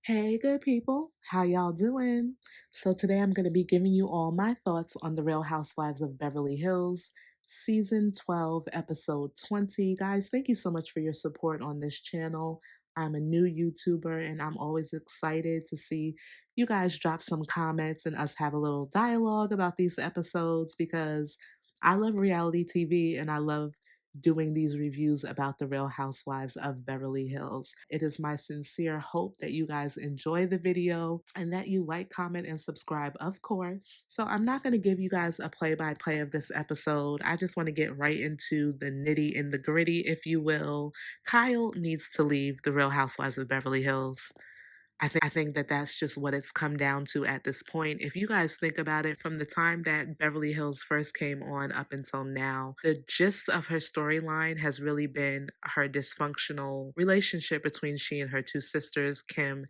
Hey, good people. How y'all doing? So today I'm going to be giving you all my thoughts on The Real Housewives of Beverly Hills, season 12, episode 20. Guys, thank you so much for your support on this channel. I'm a new YouTuber and I'm always excited to see you guys drop some comments and us have a little dialogue about these episodes because I love reality TV and I love doing these reviews about The Real Housewives of Beverly Hills. It is my sincere hope that you guys enjoy the video and that you like, comment, and subscribe, of course. So I'm not going to give you guys a play-by-play of this episode. I just want to get right into the nitty and the gritty, if you will. Kyle needs to leave The Real Housewives of Beverly Hills. I think that that's just what it's come down to at this point. If you guys think about it, from the time that Beverly Hills first came on up until now, the gist of her storyline has really been her dysfunctional relationship between she and her two sisters, Kim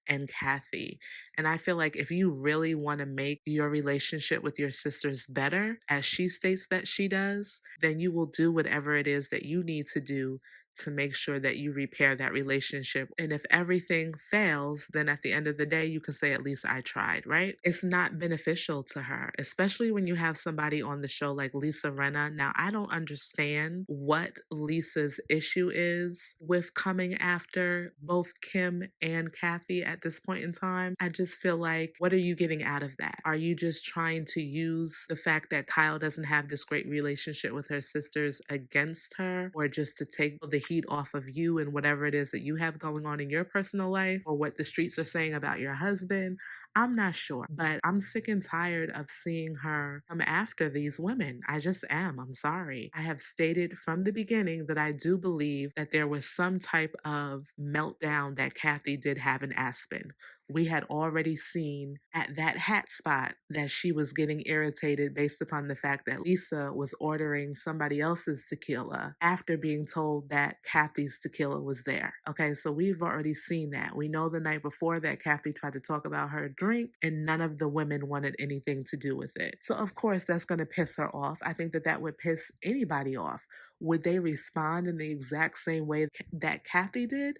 and Kathy. And I feel like if you really want to make your relationship with your sisters better, as she states that she does, then you will do whatever it is that you need to do to make sure that you repair that relationship. And if everything fails, then at the end of the day, you can say, at least I tried, right? It's not beneficial to her, especially when you have somebody on the show like Lisa Rinna. Now, I don't understand what Lisa's issue is with coming after both Kim and Kathy at this point in time. I just feel like, what are you getting out of that? Are you just trying to use the fact that Kyle doesn't have this great relationship with her sisters against her, or just to take the heat off of you and whatever it is that you have going on in your personal life, or what the streets are saying about your husband? I'm not sure, but I'm sick and tired of seeing her come after these women. I just am. I'm sorry. I have stated from the beginning that I do believe that there was some type of meltdown that Kathy did have in Aspen. We had already seen at that hat spot that she was getting irritated based upon the fact that Lisa was ordering somebody else's tequila after being told that Kathy's tequila was there. Okay, so we've already seen that. We know the night before that Kathy tried to talk about her drink and none of the women wanted anything to do with it. So of course that's going to piss her off. I think that that would piss anybody off. Would they respond in the exact same way that Kathy did?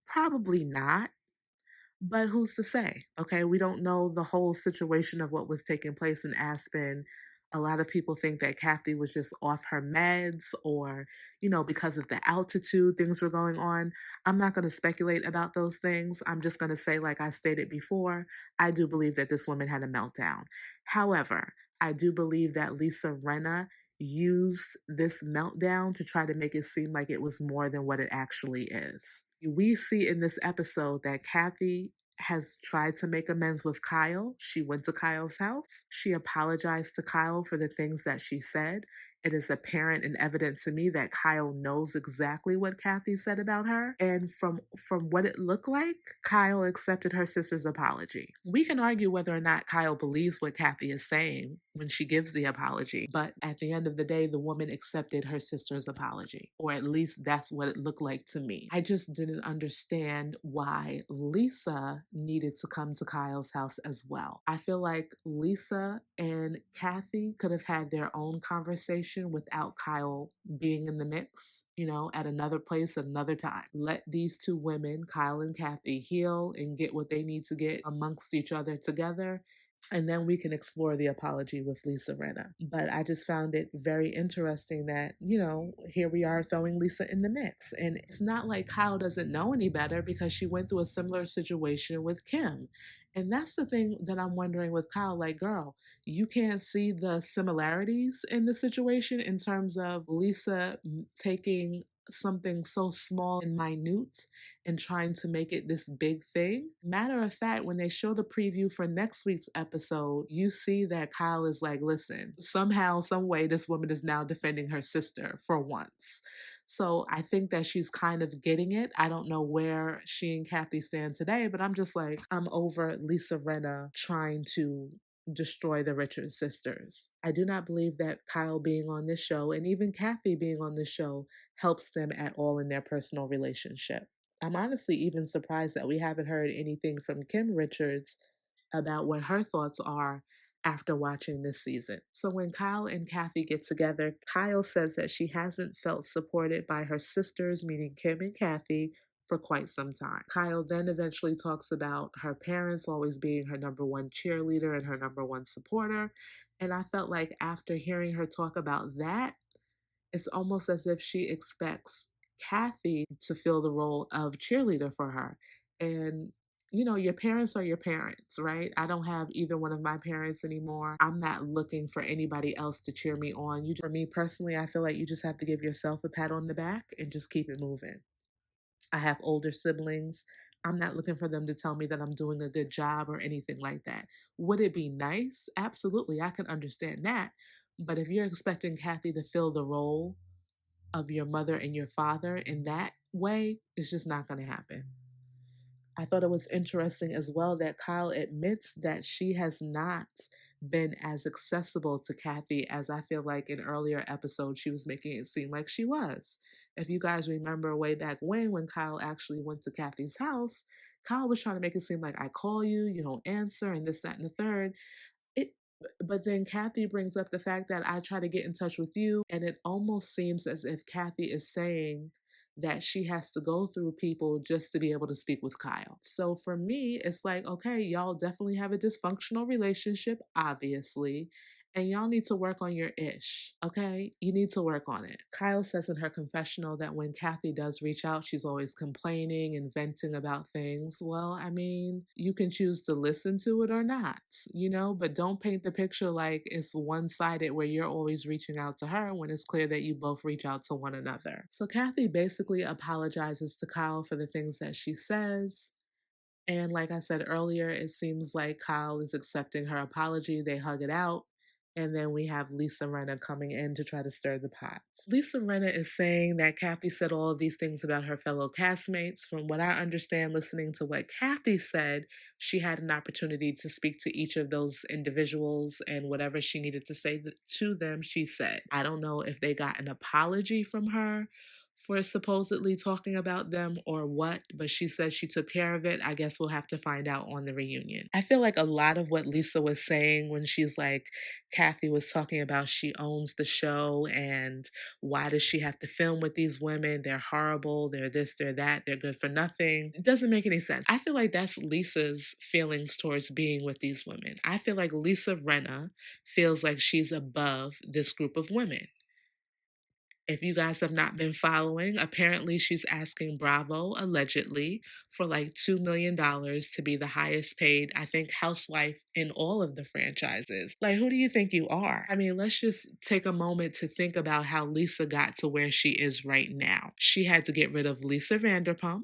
Probably not. But who's to say? Okay, we don't know the whole situation of what was taking place in Aspen. A lot of people think that Kathy was just off her meds, or, because of the altitude, things were going on. I'm not going to speculate about those things. I'm just going to say, like I stated before, I do believe that this woman had a meltdown. However, I do believe that Lisa Rinna used this meltdown to try to make it seem like it was more than what it actually is. We see in this episode that Kathy has tried to make amends with Kyle. She went to Kyle's house. She apologized to Kyle for the things that she said. It is apparent and evident to me that Kyle knows exactly what Kathy said about her. And from what it looked like, Kyle accepted her sister's apology. We can argue whether or not Kyle believes what Kathy is saying when she gives the apology, but at the end of the day, the woman accepted her sister's apology, or at least that's what it looked like to me. I just didn't understand why Lisa needed to come to Kyle's house as well. I feel like Lisa and Kathy could have had their own conversation without Kyle being in the mix, at another place, another time. Let these two women, Kyle and Kathy, heal and get what they need to get amongst each other together. And then we can explore the apology with Lisa Rinna. But I just found it very interesting that, here we are throwing Lisa in the mix. And it's not like Kyle doesn't know any better, because she went through a similar situation with Kim. And that's the thing that I'm wondering with Kyle, like, girl, you can't see the similarities in the situation in terms of Lisa taking something so small and minute and trying to make it this big thing. Matter of fact, when they show the preview for next week's episode, you see that Kyle is like, listen, somehow, some way, this woman is now defending her sister for once. So I think that she's kind of getting it. I don't know where she and Kathy stand today, but I'm just like, I'm over Lisa Rinna trying to destroy the Richards sisters. I do not believe that Kyle being on this show, and even Kathy being on this show, helps them at all in their personal relationship. I'm honestly even surprised that we haven't heard anything from Kim Richards about what her thoughts are after watching this season. So when Kyle and Kathy get together, Kyle says that she hasn't felt supported by her sisters, meaning Kim and Kathy, for quite some time. Kyle then eventually talks about her parents always being her number one cheerleader and her number one supporter. And I felt like after hearing her talk about that, it's almost as if she expects Kathy to fill the role of cheerleader for her. And your parents are your parents, right? I don't have either one of my parents anymore. I'm not looking for anybody else to cheer me on. For me personally, I feel like you just have to give yourself a pat on the back and just keep it moving. I have older siblings. I'm not looking for them to tell me that I'm doing a good job or anything like that. Would it be nice? Absolutely. I can understand that. But if you're expecting Kathy to fill the role of your mother and your father in that way, it's just not going to happen. I thought it was interesting as well that Kyle admits that she has not been as accessible to Kathy as I feel like in earlier episodes she was making it seem like she was. If you guys remember way back when Kyle actually went to Kathy's house, Kyle was trying to make it seem like I call you, you don't answer, and this, that, and the third. It but then Kathy brings up the fact that I try to get in touch with you, and it almost seems as if Kathy is saying that she has to go through people just to be able to speak with Kyle. So for me, it's like, okay, y'all definitely have a dysfunctional relationship, obviously. And y'all need to work on your ish, okay? You need to work on it. Kyle says in her confessional that when Kathy does reach out, she's always complaining and venting about things. Well, I mean, you can choose to listen to it or not, but don't paint the picture like it's one sided where you're always reaching out to her when it's clear that you both reach out to one another. So Kathy basically apologizes to Kyle for the things that she says. And like I said earlier, it seems like Kyle is accepting her apology. They hug it out. And then we have Lisa Rinna coming in to try to stir the pot. Lisa Rinna is saying that Kathy said all of these things about her fellow castmates. From what I understand, listening to what Kathy said, she had an opportunity to speak to each of those individuals, and whatever she needed to say to them, she said. I don't know if they got an apology from her for supposedly talking about them or what, but she says she took care of it. I guess we'll have to find out on the reunion. I feel like a lot of what Lisa was saying when she's like, Kathy was talking about she owns the show and why does she have to film with these women? They're horrible, they're this, they're that, they're good for nothing. It doesn't make any sense. I feel like that's Lisa's feelings towards being with these women. I feel like Lisa Rinna feels like she's above this group of women. If you guys have not been following, apparently she's asking Bravo, allegedly, for like $2 million to be the highest paid, I think, housewife in all of the franchises. Like, who do you think you are? I mean, let's just take a moment to think about how Lisa got to where she is right now. She had to get rid of Lisa Vanderpump,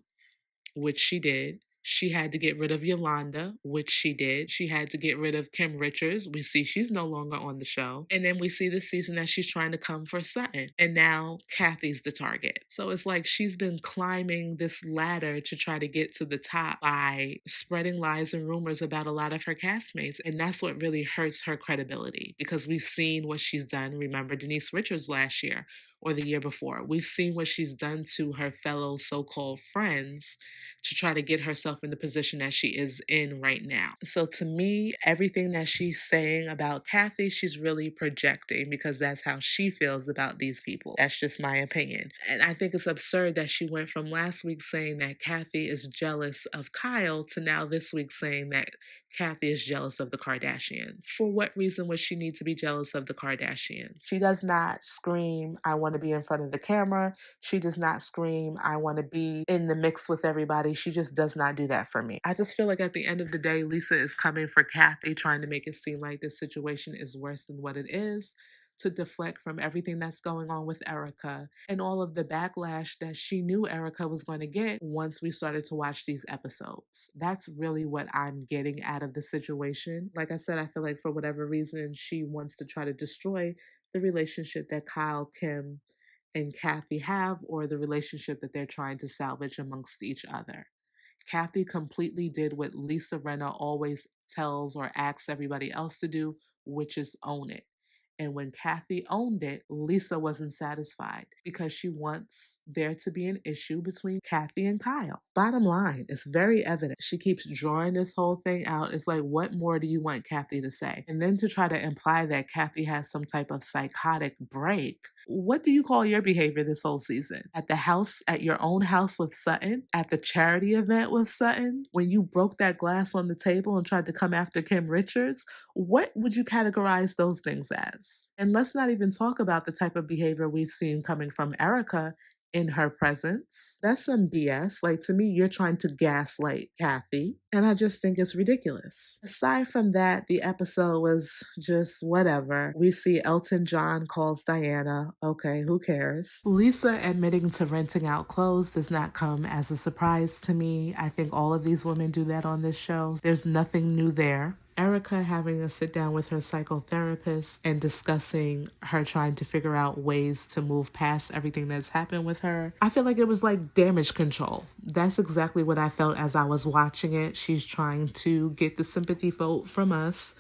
which she did. She had to get rid of Yolanda, which she did. She had to get rid of Kim Richards. We see she's no longer on the show. And then we see this season that she's trying to come for Sutton. And now Kathy's the target. So it's like she's been climbing this ladder to try to get to the top by spreading lies and rumors about a lot of her castmates. And that's what really hurts her credibility, because we've seen what she's done. Remember Denise Richards last year or the year before. We've seen what she's done to her fellow so-called friends to try to get herself in the position that she is in right now. So to me, everything that she's saying about Kathy, she's really projecting, because that's how she feels about these people. That's just my opinion. And I think it's absurd that she went from last week saying that Kathy is jealous of Kyle to now this week saying that Kathy is jealous of the Kardashians. For what reason would she need to be jealous of the Kardashians? She does not scream, I want to be in front of the camera. She does not scream, I want to be in the mix with everybody. She just does not do that for me. I just feel like at the end of the day, Lisa is coming for Kathy, trying to make it seem like this situation is worse than what it is, to deflect from everything that's going on with Erica and all of the backlash that she knew Erica was going to get once we started to watch these episodes. That's really what I'm getting out of the situation. Like I said, I feel like for whatever reason, she wants to try to destroy the relationship that Kyle, Kim, and Kathy have, or the relationship that they're trying to salvage amongst each other. Kathy completely did what Lisa Rinna always tells or asks everybody else to do, which is own it. And when Kathy owned it, Lisa wasn't satisfied because she wants there to be an issue between Kathy and Kyle. Bottom line, it's very evident. She keeps drawing this whole thing out. It's like, what more do you want Kathy to say? And then to try to imply that Kathy has some type of psychotic break what do you call your behavior this whole season? At the house, at your own house with Sutton, at the charity event with Sutton, when you broke that glass on the table and tried to come after Kim Richards, what would you categorize those things as? And let's not even talk about the type of behavior we've seen coming from Erica in her presence. That's some BS. Like, to me, you're trying to gaslight Kathy, and I just think it's ridiculous. Aside from that, the episode was just whatever. We see Elton John calls Diana. Okay, who cares? Lisa admitting to renting out clothes does not come as a surprise to me. I think all of these women do that on this show. There's nothing new there. Erica having a sit down with her psychotherapist and discussing her trying to figure out ways to move past everything that's happened with her. I feel like it was like damage control. That's exactly what I felt as I was watching it. She's trying to get the sympathy vote from us,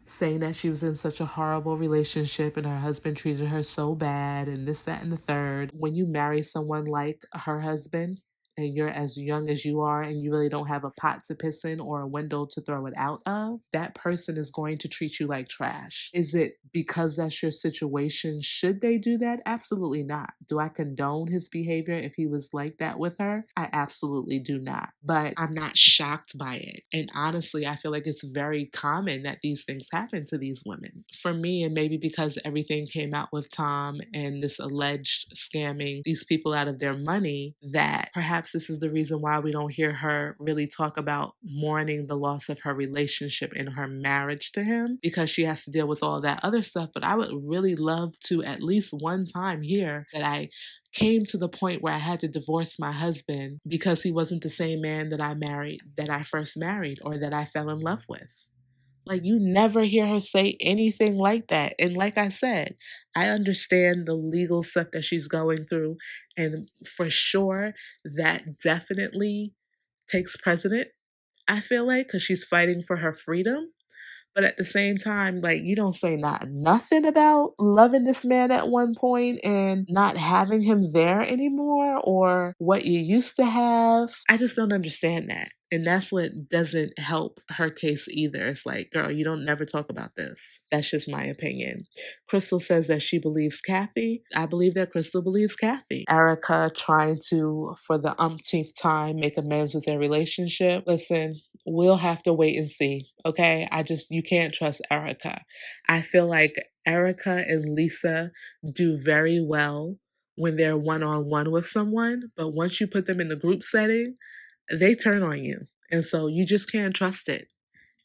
saying that she was in such a horrible relationship and her husband treated her so bad and this, that, and the third. When you marry someone like her husband, and you're as young as you are and you really don't have a pot to piss in or a window to throw it out of, that person is going to treat you like trash. Is it because that's your situation? Should they do that? Absolutely not. Do I condone his behavior if he was like that with her? I absolutely do not. But I'm not shocked by it. And honestly, I feel like it's very common that these things happen to these women. For me, and maybe because everything came out with Tom and this alleged scamming these people out of their money, that perhaps this is the reason why we don't hear her really talk about mourning the loss of her relationship and her marriage to him, because she has to deal with all that other stuff. But I would really love to at least one time hear that I came to the point where I had to divorce my husband because he wasn't the same man that I first married or that I fell in love with. Like, you never hear her say anything like that. And like I said, I understand the legal stuff that she's going through. And for sure, that definitely takes precedent, I feel like, because she's fighting for her freedom. But at the same time, like, you don't say nothing about loving this man at one point and not having him there anymore, or what you used to have. I just don't understand that. And that's what doesn't help her case either. It's like, girl, you don't never talk about this. That's just my opinion. Crystal says that she believes Kathy. I believe that Crystal believes Kathy. Erica trying to, for the umpteenth time, make amends with their relationship. Listen, we'll have to wait and see, okay? You can't trust Erica. I feel like Erica and Lisa do very well when they're one-on-one with someone, but once you put them in the group setting, they turn on you. And so you just can't trust it.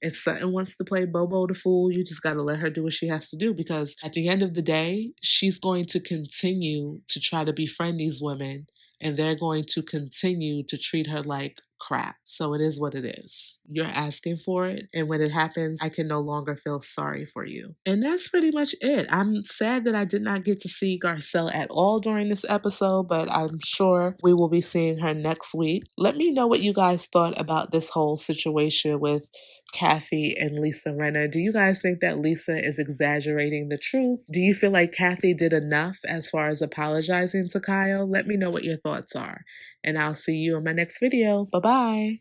If Sutton wants to play Bobo the fool, you just got to let her do what she has to do, because at the end of the day, she's going to continue to try to befriend these women, and they're going to continue to treat her like crap. So it is what it is. You're asking for it, and when it happens, I can no longer feel sorry for you. And that's pretty much it. I'm sad that I did not get to see Garcelle at all during this episode, but I'm sure we will be seeing her next week. Let me know what you guys thought about this whole situation with Kathy and Lisa Rinna. Do you guys think that Lisa is exaggerating the truth? Do you feel like Kathy did enough as far as apologizing to Kyle? Let me know what your thoughts are. And I'll see you in my next video. Bye-bye.